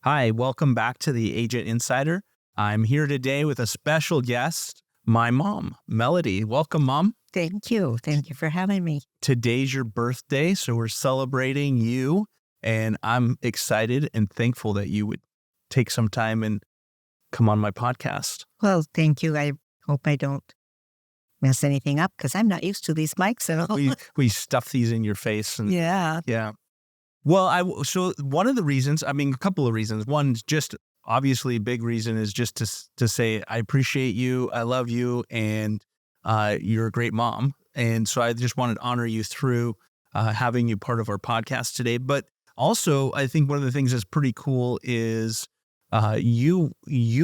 Hi, welcome back to the Agent Insider. I'm here today with a special guest, my mom, Melody. Welcome, Mom. Thank you. Thank you for having me. Today's your birthday, so we're celebrating you, and I'm excited and thankful that you would take some time and come on my podcast. Well, thank you. I hope I don't mess anything up because I'm not used to these mics at all. We stuff these in your face. And Yeah. Well, so one of the reasons, a couple of reasons. One, just obviously a big reason is just to say I appreciate you, I love you, and you're a great mom. And so I just wanted to honor you through having you part of our podcast today. But also, I think one of the things that's pretty cool is you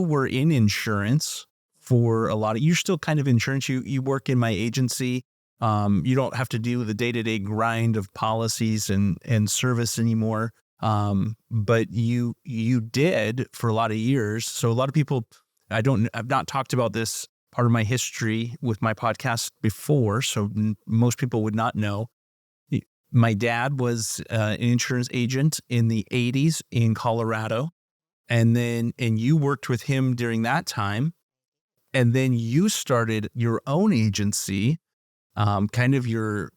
were in insurance for a lot of. You're still kind of insurance. You work in my agency. You don't have to deal with the day-to-day grind of policies and service anymore. But you did for a lot of years. So a lot of people, I've not talked about this part of my history with my podcast before. So most people would not know. My dad was an insurance agent in the 80s in Colorado. And you worked with him during that time. And then you started your own agency. Kind of your,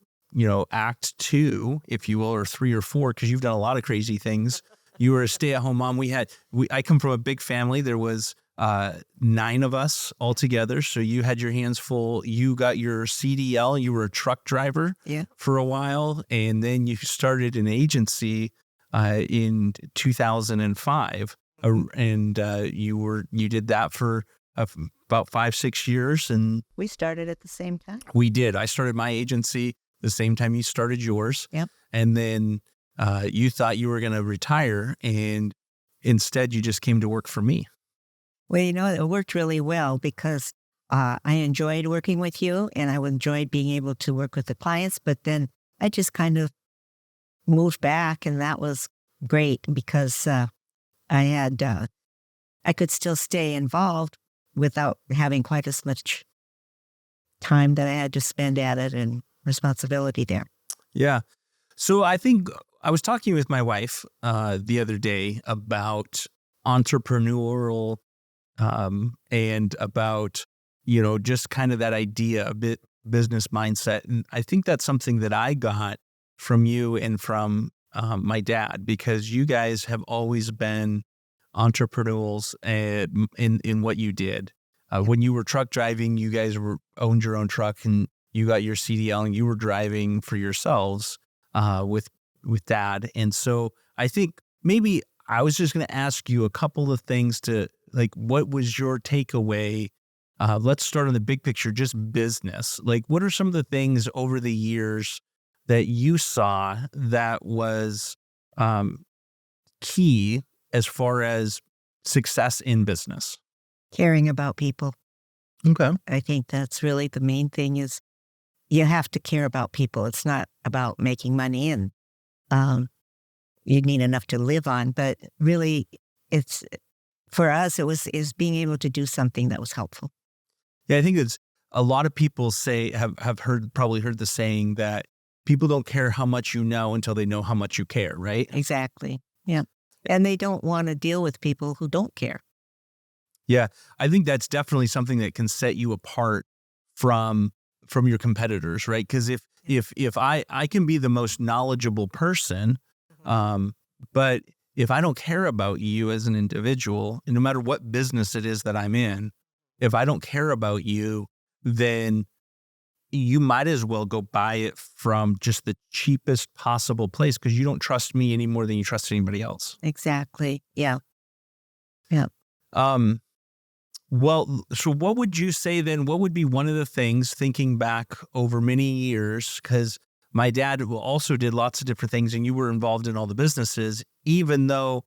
act 2, if you will, or 3 or 4, because you've done a lot of crazy things. You were a stay-at-home mom. I come from a big family. There was 9 of us all together. So you had your hands full. You got your CDL. You were a truck driver for a while. And then you started an agency in 2005. And you did that for about 5-6 years. And We started at the same time. we did. I started my agency the same time you started yours. Yep. And then you thought you were going to retire, and instead you just came to work for me. Well, it worked really well because I enjoyed working with you and I enjoyed being able to work with the clients. But then I just kind of moved back, and that was great because I could still stay involved without having quite as much time that I had to spend at it and responsibility there. Yeah. So I think I was talking with my wife the other day about entrepreneurial and about, just kind of that idea, a bit business mindset. And I think that's something that I got from you and from my dad, because you guys have always been entrepreneurs in what you did. When you were truck driving, you guys owned your own truck, and you got your CDL, and you were driving for yourselves with Dad. And so I think maybe I was just going to ask you a couple of things to, like, what was your takeaway? Let's start on the big picture, just business. Like, what are some of the things over the years that you saw that was key as far as success in business? Caring about people. Okay. I think that's really the main thing is you have to care about people. It's not about making money, and you need enough to live on. But really, it's for us, is being able to do something that was helpful. Yeah, I think it's a lot of people probably heard the saying that people don't care how much you know until they know how much you care, right? Exactly. Yeah. And they don't want to deal with people who don't care. Yeah, I think that's definitely something that can set you apart from your competitors, right? Because if I can be the most knowledgeable person, but if I don't care about you as an individual, and no matter what business it is that I'm in, if I don't care about you, then you might as well go buy it from just the cheapest possible place, because you don't trust me any more than you trust anybody else. Exactly. Yeah. Yeah. Well, so what would you say then? What would be one of the things, thinking back over many years, because my dad also did lots of different things and you were involved in all the businesses, even though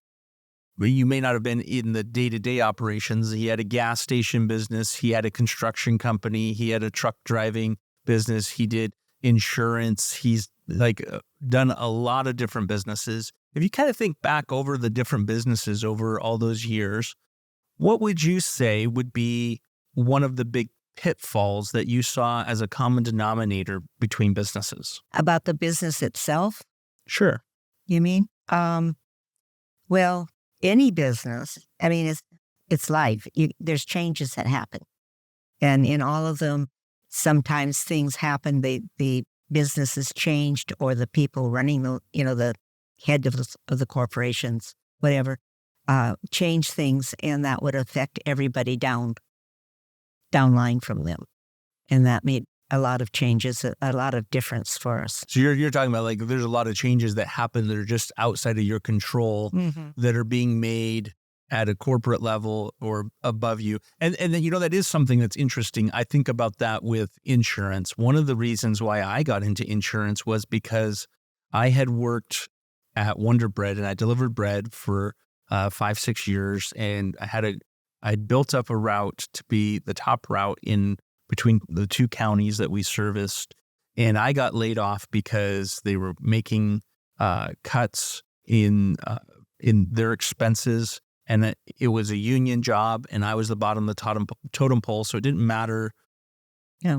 you may not have been in the day-to-day operations. He had a gas station business. He had a construction company. He had a truck driving business. He did insurance. He's done a lot of different businesses. If you kind of think back over the different businesses over all those years, what would you say would be one of the big pitfalls that you saw as a common denominator between businesses? About the business itself, Sure. you mean? Well, any business, I mean, it's life. There's changes that happen. And in all of them, sometimes things happen, the business is changed or the people running the head of the corporations, whatever, change things, and that would affect everybody downline from them. And that made a lot of changes, a lot of difference for us. So you're talking about like there's a lot of changes that happen that are just outside of your control that are being made at a corporate level or above you. And then, that is something that's interesting. I think about that with insurance. One of the reasons why I got into insurance was because I had worked at Wonder Bread and I delivered bread for 5-6 years. And I built up a route to be the top route in between the two counties that we serviced. And I got laid off because they were making cuts in their expenses. And it was a union job, and I was the bottom of the totem pole. So it didn't matter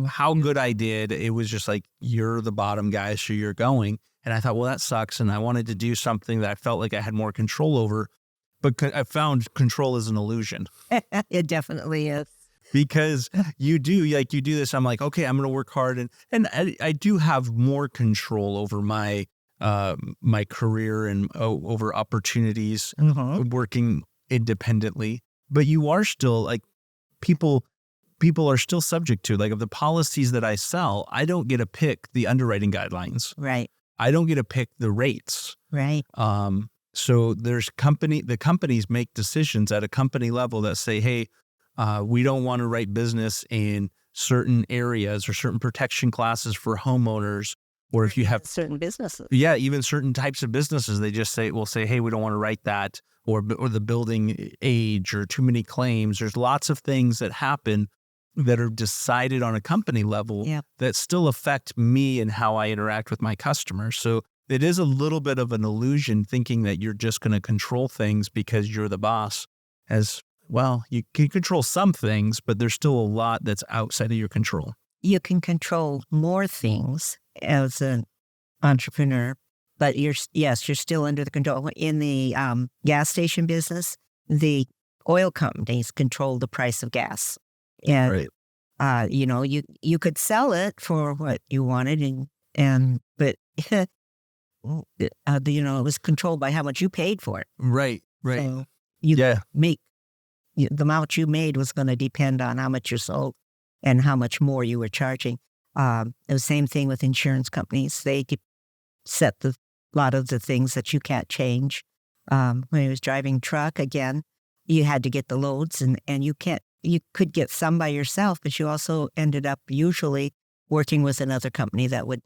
how good I did. It was just like, you're the bottom guy, so you're going. And I thought, well, that sucks. And I wanted to do something that I felt like I had more control over. But I found control is an illusion. It definitely is. Because you do this. I'm like, okay, I'm going to work hard. And I do have more control over my career and over opportunities working independently. But you are still like, people are still subject to, like, of the policies that I sell, I don't get to pick the underwriting guidelines. Right. I don't get to pick the rates. Right. So the companies make decisions at a company level that say, hey, we don't want to write business in certain areas or certain protection classes for homeowners. Or if you have certain businesses. Yeah, even certain types of businesses, they just will say, hey, we don't want to write that, or the building age or too many claims. There's lots of things that happen that are decided on a company level that still affect me and how I interact with my customers. So it is a little bit of an illusion thinking that you're just going to control things because you're the boss. As well, you can control some things, but there's still a lot that's outside of your control. You can control more things as an entrepreneur, but you're still under the control. In the gas station business, the oil companies control the price of gas. And, you could sell it for what you wanted, but it was controlled by how much you paid for it. Right. So the amount you made was going to depend on how much you sold and how much more you were charging. The same thing with insurance companies. They could set a lot of the things that you can't change. When I was driving truck, again, you had to get the loads, and you could get some by yourself, but you also ended up usually working with another company that would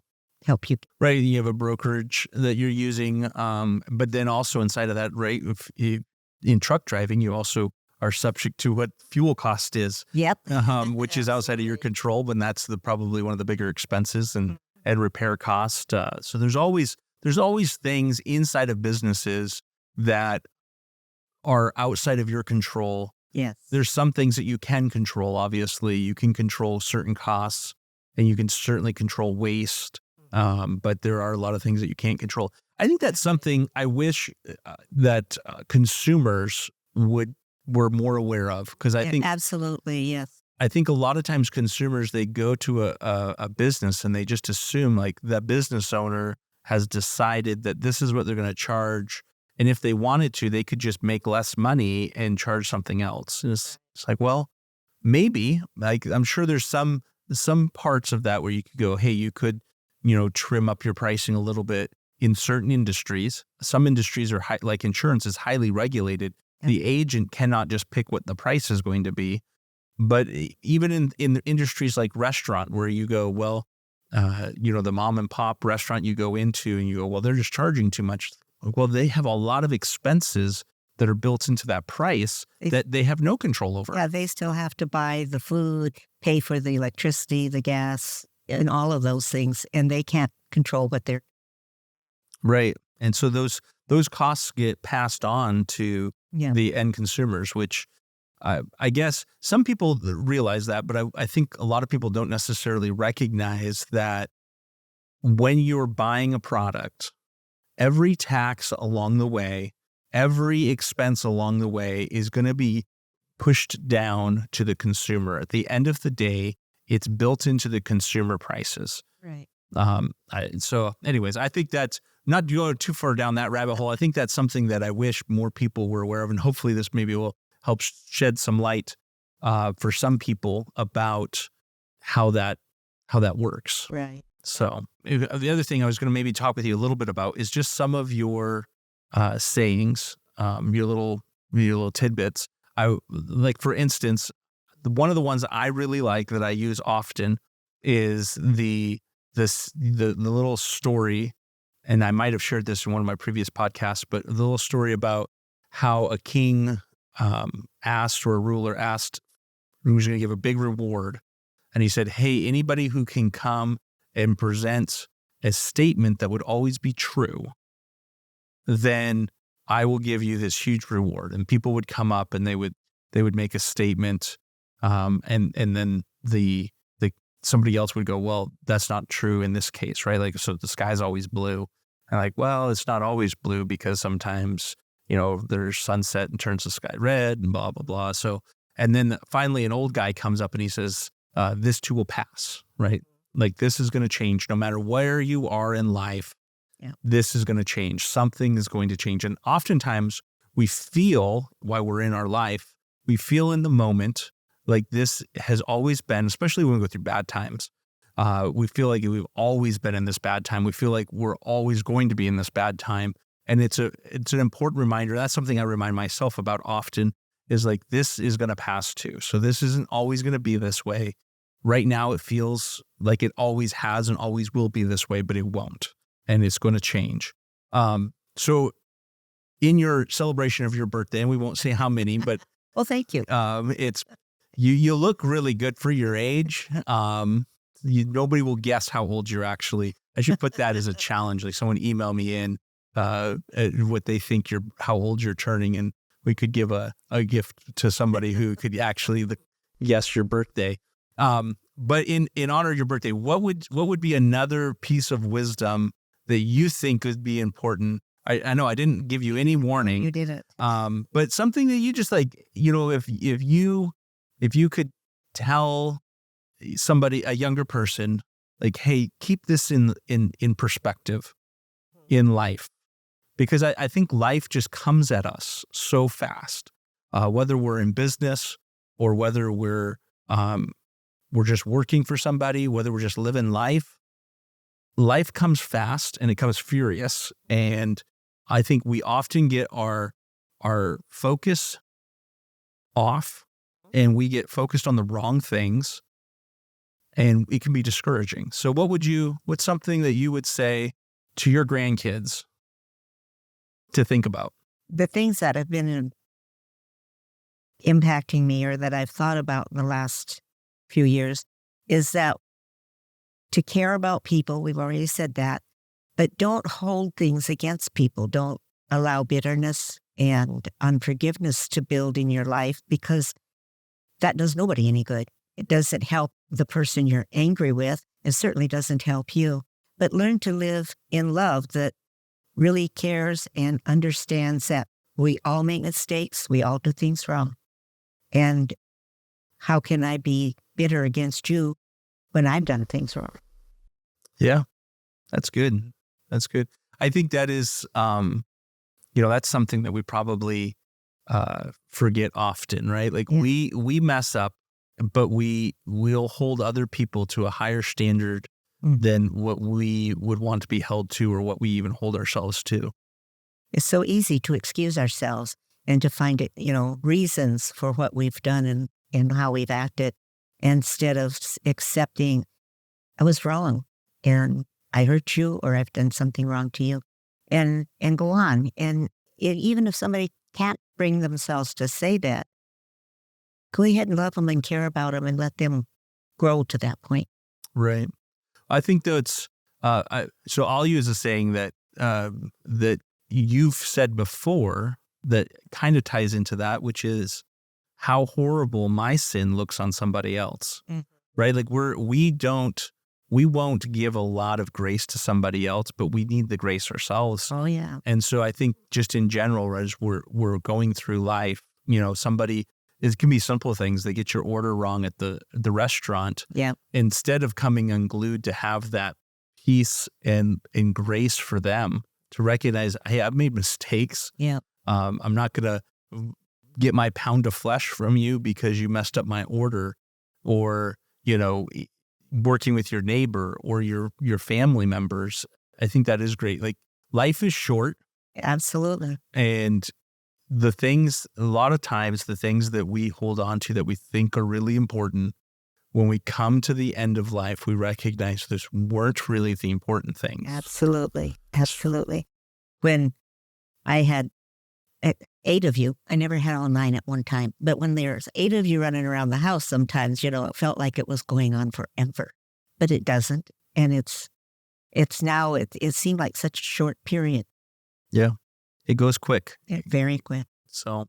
help you. Right. You have a brokerage that you're using, but then also inside of that, right, in truck driving, you also are subject to what fuel cost is. Yep. Which is outside of your control, but that's probably one of the bigger expenses and repair cost. So there's always things inside of businesses that are outside of your control. Yes. There's some things that you can control. Obviously, you can control certain costs, and you can certainly control waste. But there are a lot of things that you can't control. I think that's something I wish that consumers were more aware of, because I think absolutely, yes. I think a lot of times consumers, they go to a business and they just assume like the business owner has decided that this is what they're going to charge. And if they wanted to, they could just make less money and charge something else. And it's like, well, maybe, like, I'm sure there's some parts of that where you could go, hey, you could, trim up your pricing a little bit in certain industries. Some industries are like insurance is highly regulated. The agent cannot just pick what the price is going to be. But even in industries like restaurant, where you go, well, the mom and pop restaurant you go into and you go, well, they're just charging too much. Well, they have a lot of expenses that are built into that price that they have no control over. Yeah, they still have to buy the food, pay for the electricity, the gas, and all of those things. And they can't control what they're. Right. And so those costs get passed on to the end consumers, which I guess some people realize that, but I think a lot of people don't necessarily recognize that when you're buying a product, every tax along the way every expense along the way is going to be pushed down to the consumer. At the end of the day, it's built into the consumer prices. Right. So anyways, I think that's not going too far down that rabbit hole. I think that's something that I wish more people were aware of. And hopefully this maybe will help shed some light for some people about how that works. Right. So the other thing I was going to maybe talk with you a little bit about is just some of your sayings, your little tidbits. I like, for instance, one of the ones I really like that I use often is the little story, and I might have shared this in one of my previous podcasts, but the little story about how a king asked, or a ruler asked, who was going to give a big reward. And he said, hey, anybody who can come and present a statement that would always be true, then I will give you this huge reward. And people would come up and they would make a statement, and then the somebody else would go, well, that's not true in this case, right? Like, so the sky's always blue. And like, well, it's not always blue, because sometimes, there's sunset and turns the sky red and blah, blah, blah. So, and then finally an old guy comes up and he says, this too will pass, right? Like, this is going to change no matter where you are in life. Yeah. This is going to change. Something is going to change. And oftentimes we feel, while we're in our life, we feel in the moment like this has always been, especially when we go through bad times. We feel like we've always been in this bad time. We feel like we're always going to be in this bad time. And it's an important reminder. That's something I remind myself about often, is like, this is going to pass too. So this isn't always going to be this way. Right now, it feels like it always has and always will be this way, but it won't. And it's going to change. So in your celebration of your birthday, and we won't say how many, but Well, thank you. it's you look really good for your age. Nobody will guess how old you're actually. I should put that as a challenge. Like, someone email me in what they think how old you're turning, and we could give a gift to somebody who could actually guess your birthday. But in honor of your birthday, what would be another piece of wisdom that you think would be important? I know I didn't give you any warning. You didn't. But something that you just like, if you could tell somebody, a younger person, like, hey, keep this in perspective in life, because I think life just comes at us so fast, whether we're in business or whether we're just working for somebody, whether we're just living life. Life comes fast and it comes furious. And I think we often get our focus off, and we get focused on the wrong things, and it can be discouraging. So what's something that you would say to your grandkids to think about? The things that have been impacting me, or that I've thought about in the last few years, is that to care about people, we've already said that, but don't hold things against people. Don't allow bitterness and unforgiveness to build in your life, because that does nobody any good. It doesn't help the person you're angry with. It certainly doesn't help you. But learn to live in love that really cares and understands that we all make mistakes. We all do things wrong. And how can I be bitter against you when I've done things wrong? Yeah, that's good. That's good. I think that is, that's something that we probably forget often, right? Like, Yeah. we mess up, but we'll hold other people to a higher standard than what we would want to be held to, or what we even hold ourselves to. It's so easy to excuse ourselves and to find it, reasons for what we've done and how we've acted, instead of accepting, I was wrong and I hurt you, or I've done something wrong to you, and go on. And even if somebody can't bring themselves to say that, go ahead and love them and care about them and let them grow to that point. Right. I think that's, so I'll use a saying that you've said before that kind of ties into that, which is how horrible my sin looks on somebody else, right? Like, we don't we won't give a lot of grace to somebody else, but we need the grace ourselves. Oh, yeah. And so I think just in general, as we're going through life, you know, it can be simple things. They get your order wrong at the restaurant. Yeah. Instead of coming unglued, to have that peace and grace for them to recognize, hey, I've made mistakes. Yeah. I'm not going to get my pound of flesh from you because you messed up my order, or, you know, working with your neighbor or your family members. I think that is great. Like, life is short. Absolutely. And a lot of times, the things that we hold on to that we think are really important, when we come to the end of life, we recognize this weren't really the important things. Absolutely. Absolutely. When I had 8 of you, I never had all 9 at one time, but when there's 8 of you running around the house, sometimes, you know, it felt like it was going on forever, but it doesn't. And it seemed like such a short period. Yeah. It goes quick. Very quick. So,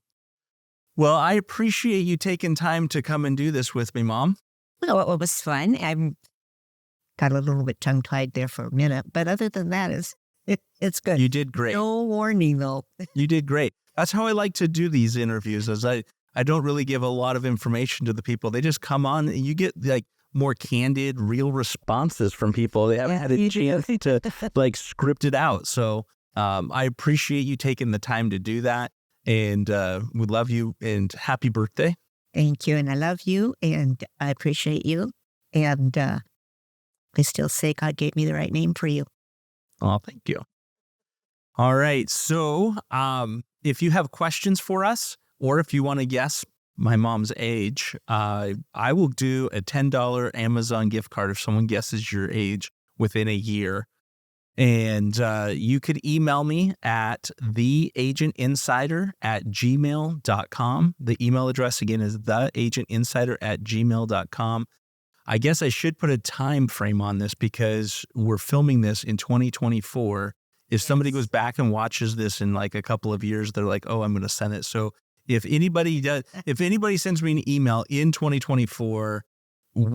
well, I appreciate you taking time to come and do this with me, Mom. Well, it was fun. I got a little bit tongue-tied there for a minute, but other than that, it's good. You did great. No warning, though. You did great. That's how I like to do these interviews, is I don't really give a lot of information to the people. They just come on and you get like more candid, real responses from people. They haven't had a chance to like script it out. So I appreciate you taking the time to do that, and we love you, and happy birthday. Thank you, and I love you, and I appreciate you, and I still say God gave me the right name for you. Oh, thank you. All right. So if you have questions for us, or if you want to guess my mom's age, I will do a $10 Amazon gift card if someone guesses your age within a year. And you could email me at theagentinsider@gmail.com. The email address again is theagentinsider@gmail.com. I guess I should put a time frame on this because we're filming this in 2024. If somebody goes back and watches this in like a couple of years, they're like, oh, I'm going to send it. So if anybody sends me an email in 2024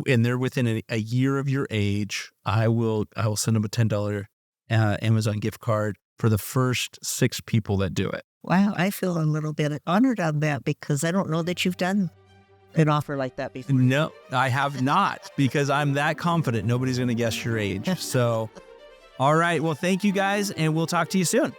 and they're within a year of your age, I will send them a $10 Amazon gift card for the first 6 people that do it. Wow, I feel a little bit honored on that because I don't know that you've done an offer like that before. No, I have not, because I'm that confident nobody's going to guess your age. So, all right. Well, thank you guys, and we'll talk to you soon.